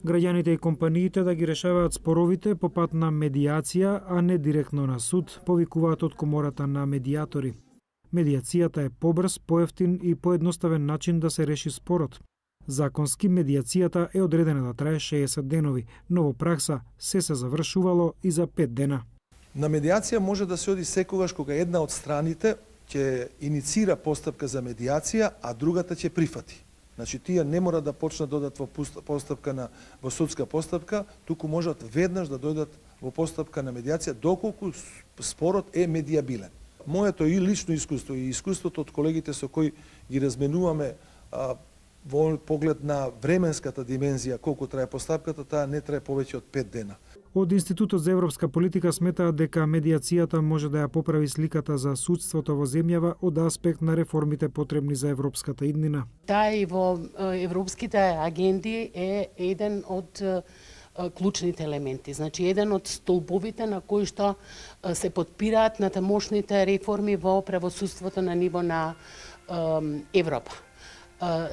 Граѓаните и компаниите да ги решаваат споровите по пат на медиација, а не директно на суд, повикуваат од Комората на медиатори. Медиацијата е побрз, поевтин и поедноставен начин да се реши спорот. Законски медиацијата е одредена да трае 60 денови, но во пракса се завршувало и за 5 дена. На медиација може да се оди секогаш кога една од страните ќе иницира постапка за медиација, а другата ќе прифати. Значи, тие не мора да почнат да додат во постапка во судска постапка, туку можат веднаш да дојдат во постапка на медиација, доколку спорот е медијабилен. Моето и лично искуство и искуството од колегите со кои ги разменуваме во поглед на временската димензија, колку трае постапката, таа не трае повеќе од 5 дена. Од Институтот за европска политика сметаат дека медиацијата може да ја поправи сликата за судството во земјава од аспект на реформите потребни за европската иднина. Таа и во европските агенди е еден од клучните елементи. Значи, еден од столбовите на кои што се подпираат натамошните реформи во правосудството на ниво на Европа.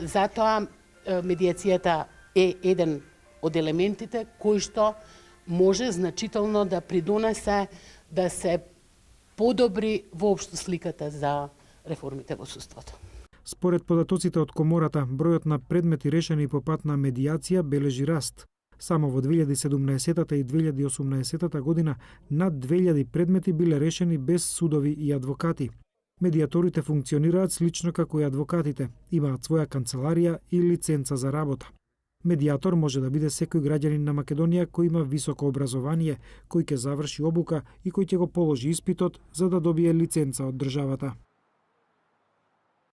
Затоа медиацијата е еден од елементите кои што може значително да придонесе да се подобри воопшто сликата за реформите во судството. Според податоците од Комората, бројот на предмети решени по пат на медиација бележи раст. Само во 2017 и 2018 година над 2000 предмети биле решени без судови и адвокати. Медиаторите функционираат слично како и адвокатите, имаат своја канцеларија и лиценца за работа. Медиатор може да биде секој граѓанин на Македонија кој има високо образование, кој ќе заврши обука и кој ќе го положи испитот за да добие лиценца од државата.